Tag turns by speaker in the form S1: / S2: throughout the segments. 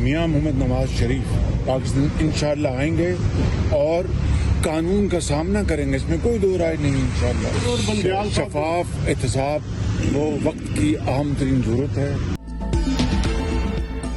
S1: मियां मोहम्मद नवाज शरीफ पाकिस्तान इंशाअल्लाह आएंगे और कानून का सामना करेंगे, इसमें कोई दो राय नहीं। इंशाअल्लाह शफाफ एहतसाब वो वक्त की अहम तरीन जरूरत है।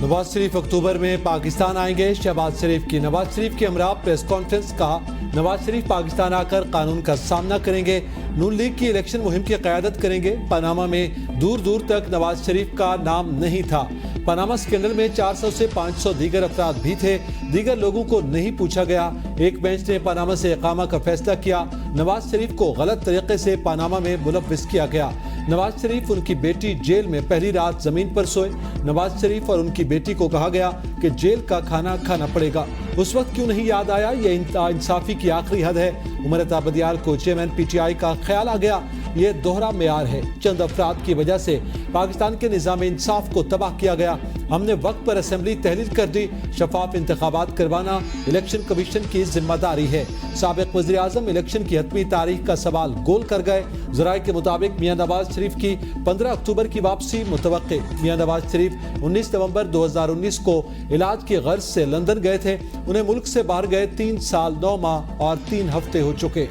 S2: नवाज शरीफ अक्टूबर में पाकिस्तान आएंगे। शहबाज शरीफ की नवाज शरीफ की हमरा प्रेस कॉन्फ्रेंस का नवाज शरीफ पाकिस्तान आकर कानून का सामना करेंगे। नून लीग की इलेक्शन मुहिम की क़यादत करेंगे। पनामा में दूर दूर तक नवाज शरीफ का नाम नहीं था। पनामा स्कैंडल में 400 से 500 दीगर अफराद भी थे। दीगर लोगों को नहीं पूछा गया। एक बेंच ने पनामा से इकामा का फैसला किया। नवाज शरीफ को गलत तरीके से पनामा में मुलव्विस किया गया। नवाज शरीफ उनकी बेटी जेल में पहली रात जमीन पर सोए। नवाज शरीफ और उनकी बेटी को कहा गया कि जेल का खाना खाना पड़ेगा। उस वक्त क्यों नहीं याद आया? ये इंसाफी की आखिरी हद है। उमर अता बदियाल को चेयरमैन PTI का ख्याल आ गया। ये दोहरा मेयार है। चंद अफराद की वजह से पाकिस्तान के निज़ाम इंसाफ को तबाह किया गया। हमने वक्त पर असेंबली तहलील कर दी। शफाफ इंतखाबात करवाना इलेक्शन कमीशन की जिम्मेदारी है। साबिक वज़ीर आज़म इलेक्शन की हतमी तारीख का सवाल गोल कर गए। ज़राए के मुताबिक मियां नवाज शरीफ की 15 अक्टूबर की वापसी मुतवक्के। मियां नवाज शरीफ 19 नवंबर 2019 को इलाज की गर्ज से लंदन गए थे। उन्हें मुल्क से बाहर गए 3 साल 9 माह और 3 हफ्ते हो चुके।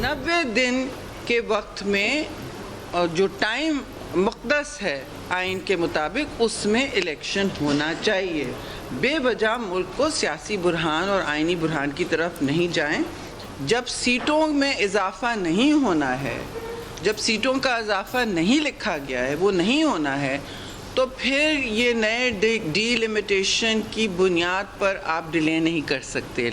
S3: 90 दिन के वक्त में जो टाइम मुक़द्दस है आइन के मुताबिक, उसमें इलेक्शन होना चाहिए। बेवजह मुल्क को सियासी बुरहान और आइनी बुरहान की तरफ नहीं जाएं। जब सीटों में इजाफा नहीं होना है, जब सीटों का इजाफा नहीं लिखा गया है, वो नहीं होना है, तो फिर ये नए डिलिमिटेशन की बुनियाद पर आप डिले नहीं कर सकते।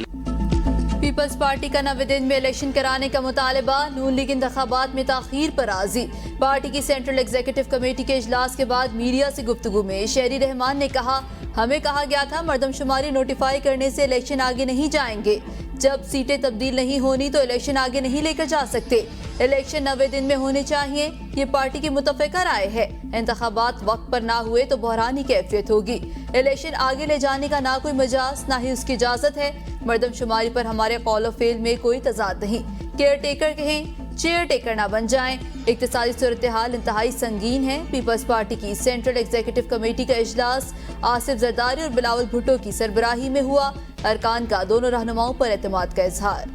S4: पीपल्स पार्टी का 90 दिन में इलेक्शन कराने का मुतालबा। नून लीग इंतखाबात में ताखीर पर राजी। पार्टी की सेंट्रल एग्जीक्यूटिव कमेटी के इजलास के बाद मीडिया से गुफ्तगू में शहरी रहमान ने कहा, हमें कहा गया था मरदमशुमारी नोटिफाई करने से इलेक्शन आगे नहीं जाएंगे। जब सीटें तब्दील नहीं होनी तो इलेक्शन आगे नहीं लेकर जा सकते। इलेक्शन 90 दिन में होने चाहिए, ये पार्टी की मुतफ़िका राय है। इंतखाबात वक्त पर ना हुए तो बहरानी कैफियत होगी। इलेक्शन आगे ले जाने का ना कोई मजाज ना ही उसकी इजाज़त है। मरदमशुमारी पर हमारे कौल ऑफ फेल में कोई तजाद नहीं। केयर टेकर कहें, चेयर टेकर ना बन जाएं। इक्तिसादी सूरत हाल इंतहाई संगीन है। पीपल्स पार्टी की सेंट्रल एग्जीक्यूटिव कमेटी का इजलास आसिफ जरदारी और बिलावल भुट्टो की सरबराही में हुआ। अरकान का दोनों रहनुमाओं पर एतमाद का इजहार।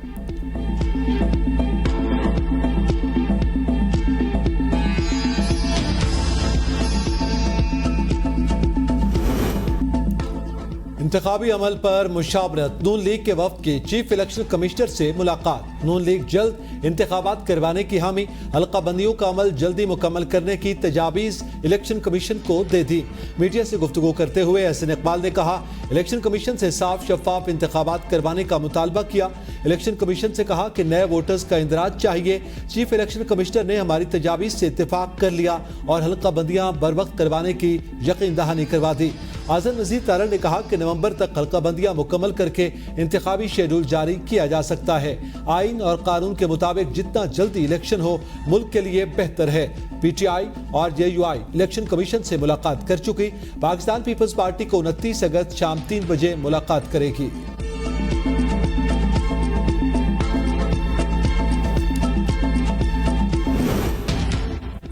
S2: इंतखाबी अमल पर मुशावरत। नून लीग के वफ्द की चीफ इलेक्शन कमिश्नर से मुलाकात। नून लीग जल्द इंतखाबात करवाने की हामी। हल्का बंदियों का अमल जल्दी मुकम्मल करने की तजावीज़ इलेक्शन कमीशन को दे दी। मीडिया से गुफ्तगू करते हुए एहसन इकबाल ने कहा, इलेक्शन कमीशन से साफ शफाफ इंतखाबात करवाने का मुतालबा किया। इलेक्शन कमीशन से कहा कि नए वोटर्स का इंदराज चाहिए। चीफ इलेक्शन कमिश्नर ने हमारी तजावीज़ से इत्तेफाक कर लिया और हल्का बंदियाँ बर वक्त करवाने की यकीन दहानी करवा दी। आज़म नज़ीर तारड़ ने कहा कि नवंबर तक हल्का बंदियाँ मुकम्मल करके इंतखाबी शेड्यूल जारी किया जा सकता है। आइन और कानून के मुताबिक जितना जल्दी इलेक्शन हो मुल्क के लिए बेहतर है। PTI और JUI इलेक्शन कमीशन से मुलाकात कर चुकी। पाकिस्तान पीपल्स पार्टी को 29 अगस्त शाम 3 बजे मुलाकात करेगी।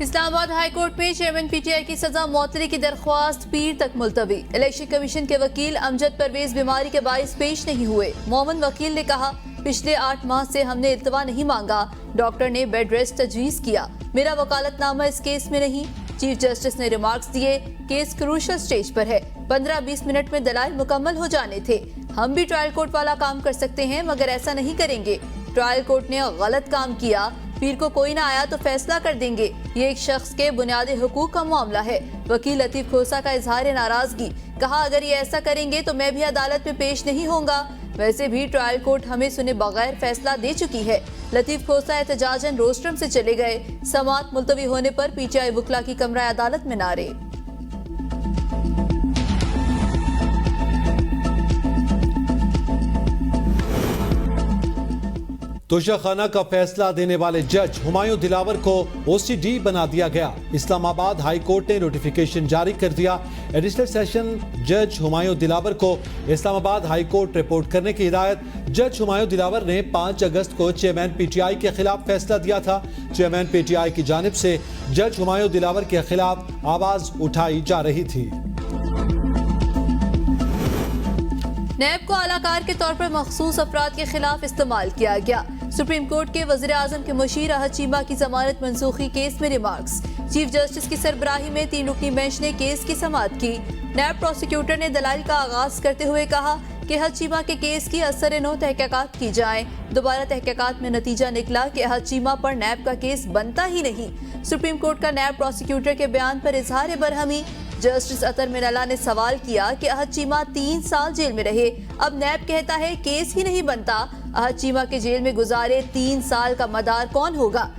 S4: इस्लामाबाद हाई कोर्ट में चेयरमैन PTI की सजा मौतली की दरख्वास्त पीर तक मुलतवी। इलेक्शन कमीशन के वकील अमजद परवेज बीमारी के बाइस पेश नहीं हुए। मोमन वकील ने कहा, पिछले 8 माह से हमने इल्तवा नहीं मांगा। डॉक्टर ने बेड रेस्ट तजवीज़ किया। मेरा वकालतनामा इस केस में नहीं। चीफ जस्टिस ने रिमार्क्स दिए, केस क्रूशल स्टेज पर है। 15-20 मिनट में दलाइल मुकम्मल हो जाने थे। हम भी ट्रायल कोर्ट वाला काम कर सकते हैं, मगर ऐसा नहीं करेंगे। ट्रायल कोर्ट ने गलत काम किया। पीर को कोई ना आया तो फैसला कर देंगे। ये एक शख्स के बुनियादी हुकूक का मामला है। वकील लतीफ खोसा का इजहार नाराजगी। कहा, अगर ये ऐसा करेंगे तो मैं भी अदालत में पेश नहीं होऊंगा। वैसे भी ट्रायल कोर्ट हमें सुने बगैर फैसला दे चुकी है। लतीफ खोसा एहतजाजन रोस्ट्रम से चले गए। समाअत मुलतवी होने पर PTI वकला की कमरा अदालत में नारे।
S2: तोशाखाना का फैसला देने वाले जज हुमायूं दिलावर को ओसीडी बना दिया गया। इस्लामाबाद हाई कोर्ट ने नोटिफिकेशन जारी कर दिया। एडिशनल सेशन जज हुमायूं दिलावर को इस्लामाबाद हाई कोर्ट रिपोर्ट करने की हिदायत। जज हुमायूं दिलावर ने 5 अगस्त को चेयरमैन पीटीआई के खिलाफ फैसला दिया था। चेयरमैन पीटीआई की जानिब से जज हुमायूं दिलावर के खिलाफ आवाज उठाई जा रही थी।
S4: नैब को आलाकार के तौर पर मखसूस अफराद के खिलाफ इस्तेमाल किया गया। सुप्रीम कोर्ट के वज़ीर आज़म के मुशीर अहद चीमा की जमानत मनसूखी केस में रिमार्क्स। चीफ जस्टिस की सरबराही में 3 रुकनी बेंच ने केस की समाअत की। नैब प्रोसिक्यूटर ने दलाइल का आगाज करते हुए कहा कि अहद चीमा के केस की असर-ए-नौ तहकीकात की जाए। दोबारा तहकीकात में नतीजा निकला कि अहद चीमा पर नैब का केस बनता ही नहीं। सुप्रीम कोर्ट का नैब प्रोसिक्यूटर के बयान पर इजहार बरहमी। जस्टिस अतर मिनल्ला ने सवाल किया कि अहद चीमा 3 साल जेल में रहे, अब नैब कहता है केस ही नहीं बनता। अहद चीमा के जेल में गुजारे 3 साल का मदार कौन होगा?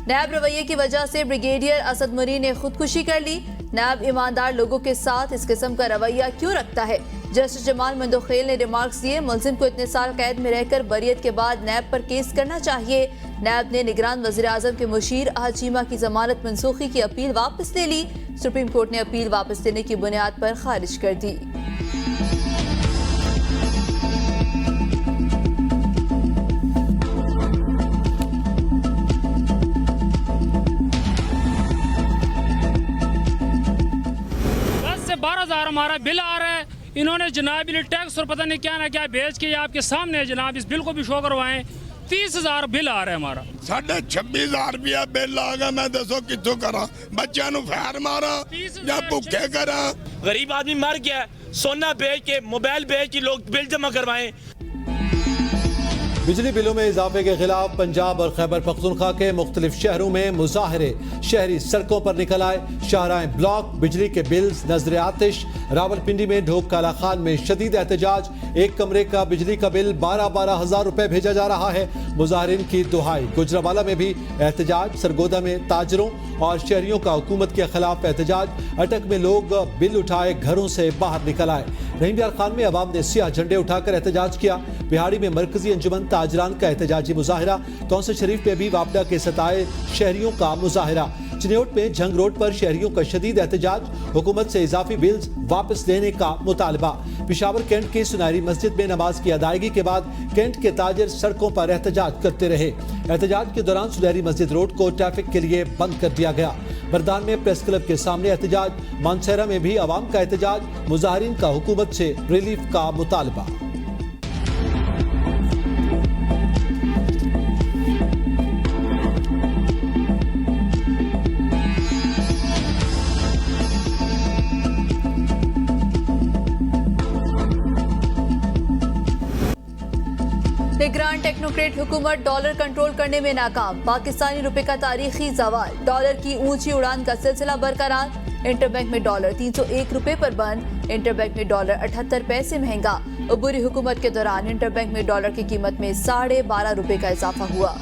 S4: नैब रवैये की वजह से ब्रिगेडियर असद मुरी ने खुदकुशी कर ली। नैब ईमानदार लोगों के साथ इस किस्म का रवैया क्यों रखता है? जस्टिस जमाल मंदोखेल ने रिमार्क्स दिए। मुलजिम को इतने साल कैद में रहकर बरियत के बाद नैब पर केस करना चाहिए। नैब ने निगरान वज़ीर आज़म के मुशीर अहद चीमा की जमानत मनसूखी की अपील वापस ले ली। सुप्रीम कोर्ट ने अपील वापस लेने की बुनियाद पर खारिज कर दी।
S5: हमारा बिल आ रहा है, इन्होंने जनाब टैक्स और पता नहीं क्या ना क्या भेज के आपके सामने है जनाब, इस बिल को भी शो करवाएं। 30,000 बिल आ रहा है हमारा।
S6: 26,000 रुपया बिल आ गया। मैं दसो कितों करा, बच्चों को फैर मारा या भुखे करा।
S7: गरीब आदमी मर गया, सोना बेच के मोबाइल बेच के लोग बिल जमा करवाएं।
S2: बिजली बिलों में इजाफे के खिलाफ पंजाब और खैबर पख्तूनख्वा के मुख्तलिफ शहरों में मुजाहरे। शहरी सड़कों पर निकल आए। शाहराएं ब्लॉक, बिजली के बिल्स नजर आतिश। रावलपिंडी में ढोक काला खान में शदीद एहतजाज। एक कमरे का बिजली का बिल 12-12 हजार रुपए भेजा जा रहा है। मुजाहरीन की दुहाई। गुजरावाला में भी एहतजाज। सरगोदा में ताजरों और शहरियों का हुकूमत के खिलाफ एहतजाज। अटक में लोग बिल उठाए घरों से बाहर निकल आए। रहीम यार खान में अवाम ने सियाह झंडे उठाकर एहतजाज किया। बिहाड़ी में मरकजी अंजुमन ताजरान का एहतजाजी मुजाहिरा। तौंसर शरीफ में भी वापडा के सताए शहरियों का मुजाहिरा। चिन्योट में जंग रोड पर शहरियों का शदीद एहतजाज। हुकूमत से इजाफी बिल्स वापस लेने का मुतालबा। पिशावर कैंट की सुनहरी मस्जिद में नमाज की अदायगी के बाद कैंट के ताजर सड़कों पर एहतजाज करते रहे। एहतजाज के दौरान सुनहरी मस्जिद रोड को ट्रैफिक के लिए बंद कर दिया गया। बरदान में प्रेस क्लब के सामने एहतजाज। मानसेरा में भी अवाम का एहतजाज। मुजाहरीन का हुकूमत से रिलीफ का मुतालबा।
S4: निगरान टेक्नोक्रेट हुकूमत डॉलर कंट्रोल करने में नाकाम। पाकिस्तानी रुपए का तारीखी जवाल। डॉलर की ऊंची उड़ान का सिलसिला बरकरार। इंटरबैंक में डॉलर 301 रुपए पर बंद। इंटरबैंक में डॉलर 78 पैसे महंगा। अबूरी हुकूमत के दौरान इंटरबैंक में डॉलर की कीमत में 12.5 रुपए का इजाफा हुआ।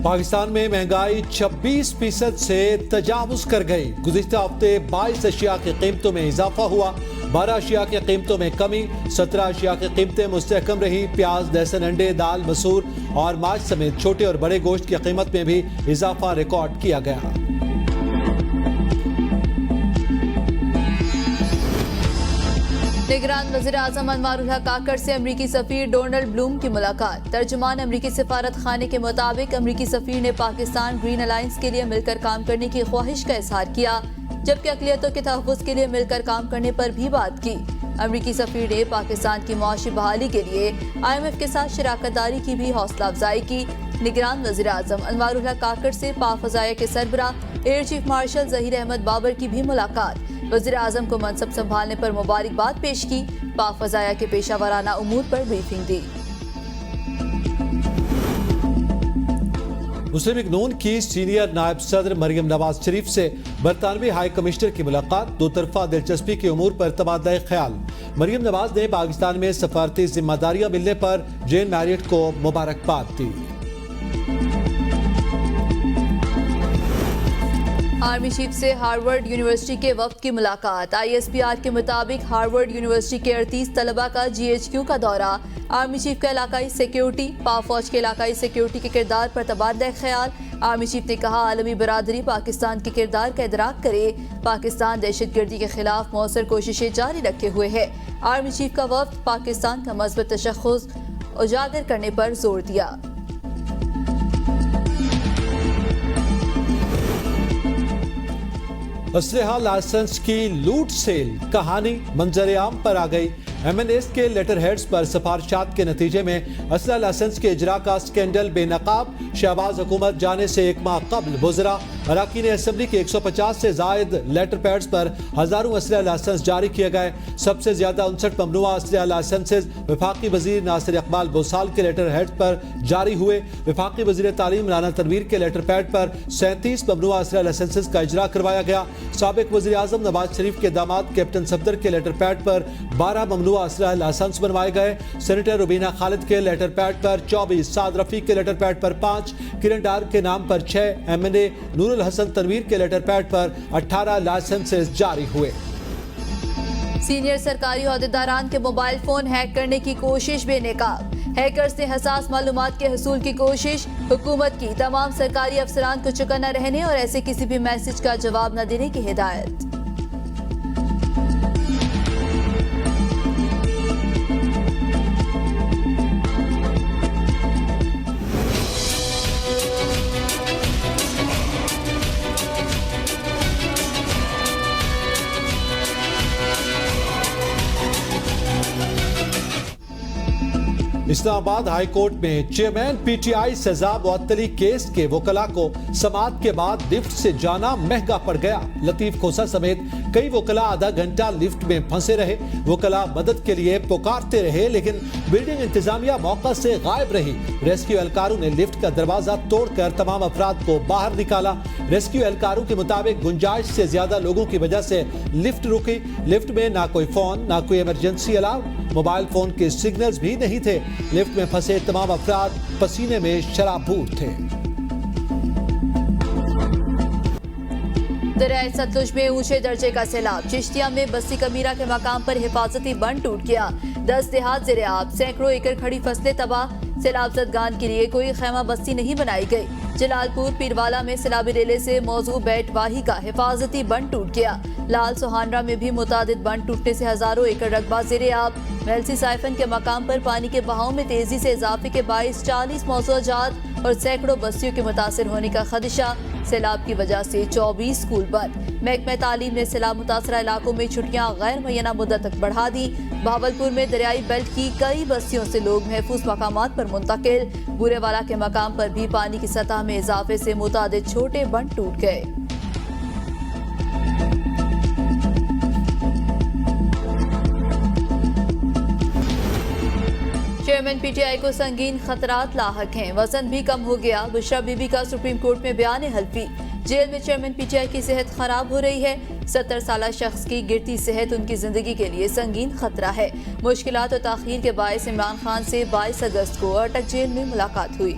S2: पाकिस्तान में महंगाई 26% से तजावुज कर गई। गुज़िश्ता हफ्ते 22 अशिया की कीमतों में इजाफा हुआ। 12 अशिया की कीमतों में कमी। 17 अशिया की कीमतें मुस्तहकम रही। प्याज, लहसुन, अंडे, दाल, मसूर और मांस समेत छोटे और बड़े गोश्त की कीमत में भी इजाफा रिकॉर्ड किया गया।
S4: निगरान वज़ीर आज़म अनवारुल हक काकर से अमरीकी सफीर डोनाल्ड ब्लूम की मुलाकात। तर्जुमान अमरीकी सिफारत खाने के मुताबिक अमरीकी सफीर ने पाकिस्तान ग्रीन अलायंस के लिए मिलकर काम करने की ख्वाहिश का इजहार किया, जबकि अक़लियतों के तहफ़्फ़ुज़ के लिए मिलकर काम करने पर भी बात की। अमरीकी सफीर ने पाकिस्तान की मुआशी बहाली के लिए IMF के साथ शराकतदारी की भी हौसला अफजाई की। निगरान वज़ीर आज़म अनवारुल हक काकर से पाक फ़ज़ाइया के सरबराह air chief marshal Zaheer Ahmad Babar की भी मुलाकात। वज़ीर आज़म को मनसब संभालने पर मुबारकबाद पेश की। पाक फ़ज़ाइया के पेशा वाराना उमूर पर ब्रीफिंग दी।
S2: मुस्लिम लीग नून की सीनियर नायब सदर मरियम नवाज शरीफ से बरतानवी हाई कमिश्नर की मुलाकात। दो तरफा दिलचस्पी के उमूर पर तबादला ख्याल। मरियम नवाज ने पाकिस्तान में सफारती जिम्मेदारियां मिलने पर जेन मैरियट को मुबारकबाद दी।
S4: आर्मी चीफ से हार्वर्ड यूनिवर्सिटी के वक्त की मुलाकात। ISPR के मुताबिक हार्वर्ड यूनिवर्सिटी के 38 तलबा का GHQ का दौरा। आर्मी चीफ का इलाकाई सिक्योरिटी, पाक फौज के इलाकाई सिक्योरिटी के किरदार पर तबादला ख्याल। आर्मी चीफ ने कहा आलमी बरादरी पाकिस्तान के किरदार का इदराक करे। पाकिस्तान दहशतगर्दी के खिलाफ मौसर कोशिशें जारी रखे हुए है। आर्मी चीफ का वक्त पाकिस्तान का मजबूत तशख्खुस उजागर करने पर जोर दिया।
S2: असलहा लाइसेंस की लूट सेल कहानी मंजर आम पर आ गई। MNAs के लेटर हेड्स पर सिफारिशात के नतीजे में असलहा लाइसेंस के इजरा का स्कैंडल बेनकाब शहबाज हुकूमत जाने से एक माह कबल गुजरा। अरकान असम्बली के 150 से जायद लेटर पैड्स पर हजारों असलहा लाइसेंस जारी किए गए। सबसे ज्यादा 59 ममनुआ असलहा लाइसेंसेज वफाकी वजीर नासिर इकबाल बोसाल के लेटर हेड्स पर जारी हुए। वफाकी वजीर तालीम राना तनवीर के लेटर पैड पर 37 ममनुआ असलहा लाइसेंसेज का इजरा करवाया गया। साबिक वजीर आजम नवाज शरीफ के दामाद कैप्टन सफदर के लेटर पैड पर 12 ममनुआ असलहा लाइसेंस बनवाए गए। सेनेटर रुबीना खालिद के लेटर पैड पर 24, साद रफीक के लेटर पैड पर 5, किरण डार के नाम पर 6, MNA नूरुल हसन तनवीर के लेटर पैड पर 18 लाइसेंसेस जारी हुए।
S4: सीनियर सरकारी ओहदेदारान के मोबाइल फोन हैक करने की कोशिश बेनकाब। हैकर्स ने हसास मालूमात के हसूल की कोशिश। हुकूमत की तमाम सरकारी अफसरान को चौकन्ना रहने और ऐसे किसी भी मैसेज का जवाब न देने की हिदायत।
S2: इस्लामाबाद हाई कोर्ट में चेयरमैन PTI सजा मुअत्तली केस के वकला को समाअत के बाद लिफ्ट से जाना महंगा पड़ गया। लतीफ खोसा समेत कई वकला आधा घंटा लिफ्ट में फंसे रहे। वकला मदद के लिए पुकारते रहे लेकिन बिल्डिंग इंतजामिया मौका से गायब रही। रेस्क्यू एहलकारों ने लिफ्ट का दरवाजा तोड़कर तमाम अफराद को बाहर निकाला। रेस्क्यू एहलकारों के मुताबिक गुंजाइश से ज्यादा लोगों की वजह से लिफ्ट रुकी। लिफ्ट में ना कोई फोन, ना कोई इमरजेंसी अलार्म, मोबाइल फोन के सिग्नल्स भी नहीं थे। लिफ्ट में फंसे तमाम अफराद पसीने में शराबूर थे।
S4: दरियाए सतलुज में ऊंचे दर्जे का सैलाब। चिश्तिया में बस्ती कमीरा के मकाम पर हिफाजती बंद टूट गया। 10 देहात ज़ेर-ए-आब, सैकड़ों एकड़ खड़ी फसलें तबाह। सैलाब ज़दगान के लिए कोई खैमा बस्ती नहीं बनाई गई। जलालपुर पीरवाला में सैलाबी रेले से मौजू बैटवाही का हिफाजती बंद टूट गया। लाल सोहानरा में भी मुतादिद बंद टूटने से हजारों एकड़ रकबा ज़ेर-ए-आब। मेलसी साइफन के मकाम पर पानी के बहाव में तेजी से इजाफे के बाइस 40 मौजूदात और सैकड़ों बस्तियों के मुतासिर होने का खदशा। सैलाब की वजह से 24 स्कूल बंद। महकमा तालीम ने सैलाब मुतासरा इलाकों में छुट्टियां गैर मुय्यना मुद्दत तक बढ़ा दी। भावलपुर में दरियाई बेल्ट की कई बस्तियों से लोग महफूज मकामात पर मुंतकिल। बुरेवाला के मकाम पर भी पानी की सतह में इजाफे से मुतादिद छोटे बंद टूट गए। चेयरमैन PTI को संगीन खतरात लाहक हैं। वजन भी कम हो गया। बुशरा बीबी का सुप्रीम कोर्ट में बयान हल्फी। जेल में चेयरमैन PTI की सेहत खराब हो रही है। 70 साल शख्स की गिरती सेहत उनकी जिंदगी के लिए संगीन खतरा है। मुश्किलात और ताखीर के बायस इमरान खान से 22 अगस्त को अटक जेल में मुलाकात हुई।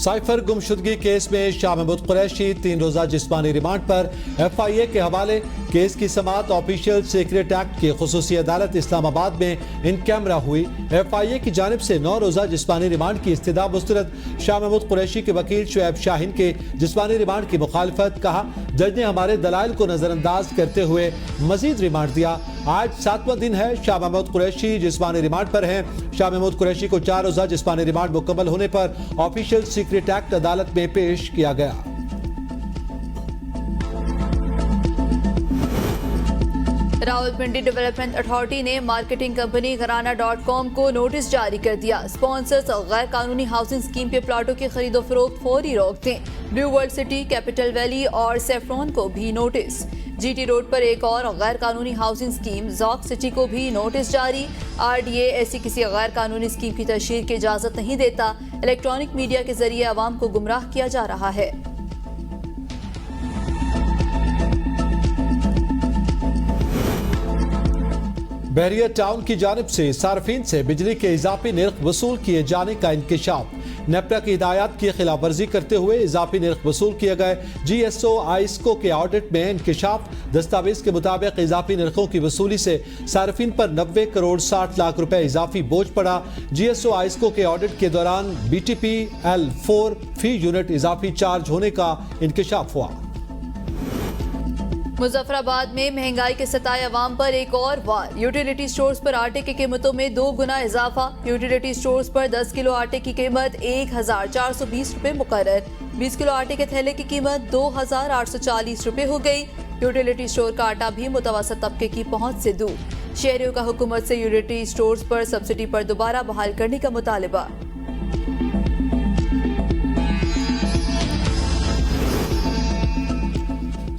S2: साइफर गुमशुदगी केस में शाह महमूद कुरैशी 3 रोजा जिस्मानी रिमांड पर FIA के हवाले। केस की समाअत ऑफिशियल सीक्रेट एक्ट की खुसूसी अदालत इस्लामाबाद में इन कैमरा हुई। FIA की जानिब से 9 रोजा जिस्मानी रिमांड की इस्तदा मुस्तरद। शाह महमूद कुरैशी के वकील शुएब शाहीन के जिस्मानी रिमांड की मुखालफत। कहा जज ने हमारे दलाइल को नजरअंदाज करते हुए मजीद रिमांड दिया। आज 7वां दिन है। शाह महमूद कुरैशी जिस्मानी रिमांड पर हैं। शाह महमूद कुरैशी को 4 रोजा जिस्मानी रिमांड मुकम्मल होने पर ऑफिशियल सीक्रेट एक्ट अदालत में पेश किया गया।
S4: रावलपिंडी डेवलपमेंट अथॉरिटी ने मार्केटिंग कंपनी घराना.com को नोटिस जारी कर दिया। स्पॉन्सर्स और गैर कानूनी हाउसिंग स्कीम पे प्लाटों की खरीदो फरोख्त फौरी रोक दें। Blue world city, capital valley और सेफ्रॉन को भी नोटिस। GT रोड पर एक और गैर कानूनी हाउसिंग स्कीम जॉक सिटी को भी नोटिस जारी। RDA ऐसी किसी गैर कानूनी स्कीम की तशहीर की इजाजत नहीं देता। इलेक्ट्रॉनिक मीडिया के जरिए आवाम को गुमराह किया जा रहा है।
S2: बहरिया टाउन की जानिब से सार्फिन से बिजली के इजाफी निर्ख वसूल किए जाने का इंकशाफ। नेपरा की हिदायत की खिलाफ वर्जी करते हुए इजाफी निर्ख वसूल किए गए। GSO आइस्को के ऑडिट में इंकशाफ। दस्तावेज के मुताबिक इजाफी निर्खों की वसूली से सार्फिन पर 90 करोड़ 60 लाख रुपए इजाफी बोझ पड़ा। GSO आइस्को के ऑडिट के दौरान BTP L4 फी यूनिट इजाफी चार्ज होने का इंकशाफ हुआ।
S4: मुजफ्फराबाद में महंगाई के सताए अवाम पर एक और वार। यूटिलिटी स्टोर्स पर आटे की कीमतों में 2 गुना इजाफा। यूटिलिटी स्टोर्स पर 10 किलो आटे की कीमत 1420 रुपए मुकर्रर। 20 किलो आटे के थैले की कीमत 2840 रुपए हो गई। यूटिलिटी स्टोर का आटा भी मुतवसत तबके की पहुंच से दूर। शहरियों का हुकूमत से यूटिलिटी स्टोर्स पर सब्सिडी पर दोबारा बहाल करने का मुतालिबा।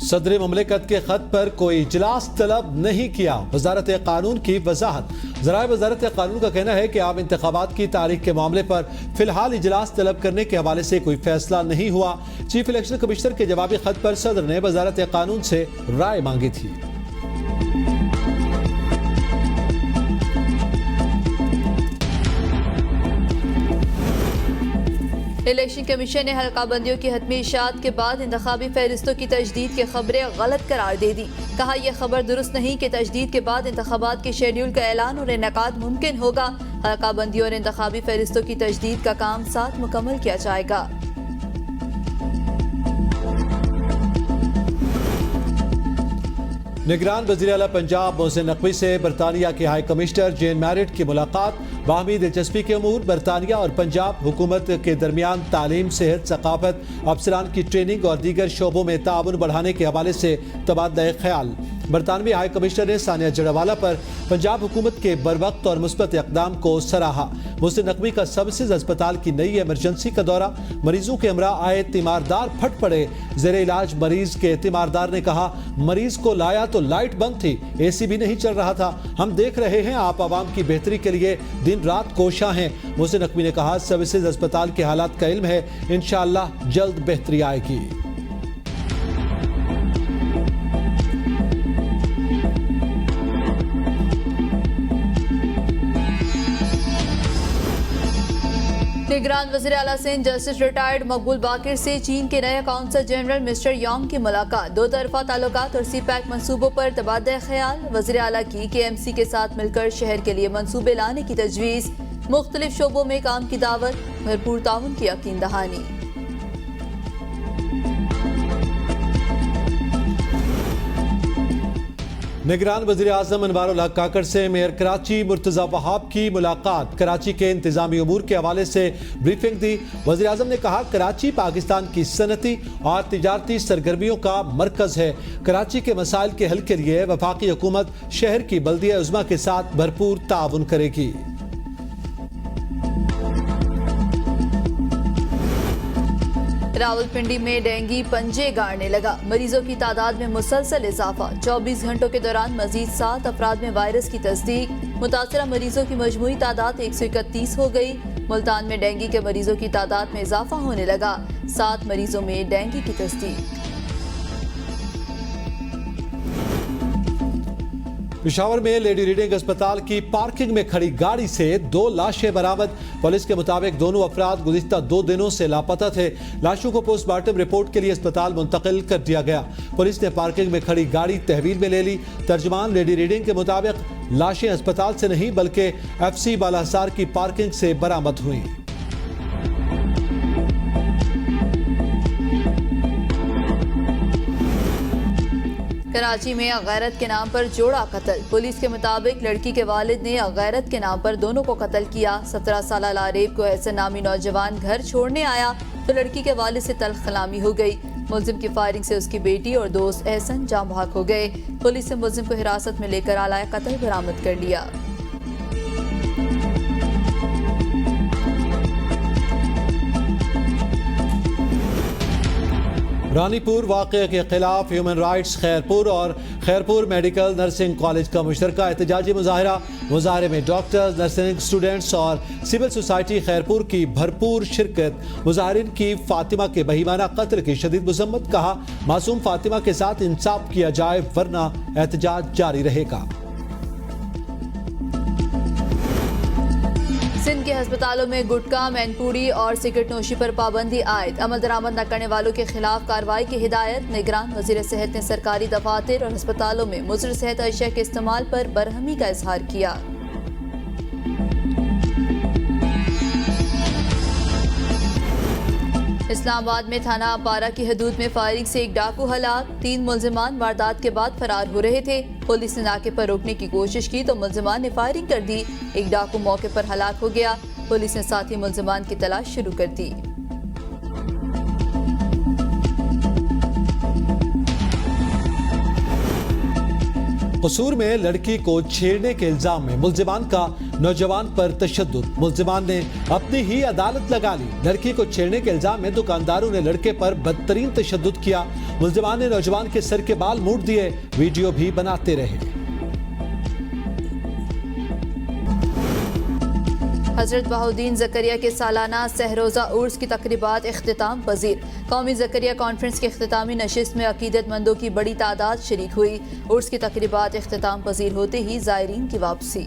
S2: सदर ममलिकत के खत पर कोई इजलास तलब नहीं किया। वजारत कानून की वजाहत। ज़राए वजारत कानून का कहना है कि आम इंतखाबात की तारीख के मामले पर फिलहाल इजलास तलब करने के हवाले से कोई फैसला नहीं हुआ। चीफ इलेक्शन कमिश्नर के जवाबी खत पर सदर ने वजारत कानून से राय मांगी थी।
S4: इलेक्शन कमीशन ने हल्का बंदियों की हतमी इशाअत के बाद इंतखाबी फहरिस्तों की तजदीद की खबरें गलत करार दे दी। कहा यह खबर दुरुस्त नहीं कि तजदीद के बाद इंतखाबात के शेड्यूल का ऐलान और इनेकाद मुमकिन होगा। हल्का बंदियों और इंतखाबी फहरिस्तों की तजदीद का काम साथ मुकम्मल किया जाएगा।
S2: निगरान वज़ीर आला पंजाब मोहसिन नकवी से बरतानिया के हाई कमिश्नर जेन मैरिट की मुलाकात। बाहमी दिलचस्पी के अमूर बरतानिया और पंजाब हुकूमत के दरमियान तालीम, सेहत, सकाफत, अफसरान की ट्रेनिंग और दीगर शोबों में ताउन बढ़ाने के हवाले से तबादला ख्याल। बरतानवी हाई कमिश्नर ने सानिया जड़ावाला पर पंजाब हुकूमत के बरवक्त और मुस्बत इक़दाम को सराहा। मोहसिन नकवी का सबसिज अस्पताल की नई इमरजेंसी का दौरा। मरीजों के हमरा आए तीमारदार फट पड़े। जेर इलाज मरीज के तीमारदार ने कहा, मरीज को लाया तो लाइट बंद थी, AC भी नहीं चल रहा था। हम देख रहे हैं आप आवाम की बेहतरी के लिए दिन रात कोशा हैं। मोहसिन नकवी ने कहा, सर्विसेज अस्पताल के हालात का इल्म है, इंशाअल्लाह जल्द बेहतरी आएगी।
S4: निगरान वज़ीर आला सिंध जस्टिस रिटायर्ड मकबूल बाकिर से चीन के नए काउंसल जनरल मिस्टर योंग की मुलाकात। 2 तरफा ताल्लुकात और CPEC मंसूबों पर तबादला ख्याल। वज़ीर आला की KMC के साथ मिलकर शहर के लिए मंसूबे लाने की तजवीज़। मुख्तलिफ शोबों में काम की दावत, भरपूर ताउन की यकीन दहानी।
S2: निगरान वज़ीर आज़म अनवारुल हक काकड़ से मेयर कराची मुर्तज़ा वहाब की मुलाकात। कराची के इंतजामी उमूर के हवाले से ब्रीफिंग दी। वज़ीर आज़म ने कहा, कराची पाकिस्तान की सनती और तिजारती सरगर्मियों का मरकज़ है। कराची के मसाइल के हल के लिए वफाकी हुकूमत शहर की बल्दिया उज़्मा के साथ भरपूर ताउन करेगी।
S4: रावलपिंडी में डेंगू पंजे गाड़ने लगा। मरीजों की तादाद में मुसलसल इजाफा। 24 घंटों के दौरान मजीद 7 अफराद में वायरस की तस्दीक। मुतासरा मरीजों की मजमूई तादाद 131 हो गई। मुल्तान में डेंगू के मरीजों की तादाद में इजाफा होने लगा। 7 मरीजों में डेंगू की तस्दीक।
S2: पिशावर में लेडी रीडिंग अस्पताल की पार्किंग में खड़ी गाड़ी से 2 लाशें बरामद। पुलिस के मुताबिक दोनों अफराद गुज़िश्ता 2 दिनों से लापता थे। लाशों को पोस्टमार्टम रिपोर्ट के लिए अस्पताल मुंतकिल कर दिया गया। पुलिस ने पार्किंग में खड़ी गाड़ी तहवील में ले ली। तर्जुमान लेडी रीडिंग के मुताबिक लाशें अस्पताल से नहीं बल्कि FC बालासार की पार्किंग से बरामद हुई।
S4: कराची में गैरत के नाम पर जोड़ा कत्ल। पुलिस के मुताबिक लड़की के वालिद ने गैरत के नाम पर दोनों को कत्ल किया। 17 साल लारेब को एहसन नामी नौजवान घर छोड़ने आया तो लड़की के वालिद से तल्ख कलामी हो गई। मुल्जिम की फायरिंग से उसकी बेटी और दोस्त एहसन जाम बहक हो गए। पुलिस ने मुल्जिम को हिरासत में लेकर आला कत्ल बरामद कर लिया।
S2: रानीपुर वाक़े के खिलाफ ह्यूमन राइट्स खैरपुर और खैरपुर मेडिकल नर्सिंग कॉलेज का मुश्तरका एहतजाजी मुजाहरा। मुजाहरे में डॉक्टर्स, नर्सिंग स्टूडेंट्स और सिविल सोसाइटी खैरपुर की भरपूर शिरकत। मुजाहरीन की फातिमा के बहीमाना कत्ल की शदीद मजम्मत। कहा, मासूम फातिमा के साथ इंसाफ किया जाए वरना एहतजाज जारी रहेगा।
S4: अस्पतालों में गुटखा, मैनपुड़ी और सिगरेट नोशी पर पाबंदी आयद। अमल दरामद न करने वालों के खिलाफ कार्रवाई की हिदायत। निगरान वजीर सेहत ने सरकारी दफातर और अस्पतालों में मुज़र सेहत अशिया के इस्तेमाल पर बरहमी का इजहार किया। इस्लामाबाद में थाना अपारा की हदूद में फायरिंग से एक डाकू हलाक। 3 मुल्जिमान वारदात के बाद फरार हो रहे थे। पुलिस ने नाके पर रोकने की कोशिश की तो मुल्जिमान ने फायरिंग कर दी। एक डाकू मौके पर हलाक हो गया। पुलिस ने साथ ही मुल्जिमान की तलाश शुरू कर दी।
S2: कसूर में लड़की को छेड़ने के इल्जाम में मुल्जिमान का नौजवान पर तशद्दुद। मुल्जिमान ने अपनी ही अदालत लगा ली। लड़की को छेड़ने के इल्जाम में दुकानदारों ने लड़के पर बदतरीन तशद्दुद किया। मुल्जिमान ने नौजवान के सर के बाल मूड़ दिए, वीडियो भी बनाते रहे।
S4: हजरत बहाउद्दीन ज़करिया के सालाना सहरोज़ा उर्स की तकरीबात इख्तिताम पजीर। कौमी ज़करिया कॉन्फ्रेंस की इख्तितामी नशिस्त में अकीदतमंदों की बड़ी तादाद शरीक हुई। उर्स की तकरीबात इख्तिताम पजीर होते ही ज़ायरीन की वापसी।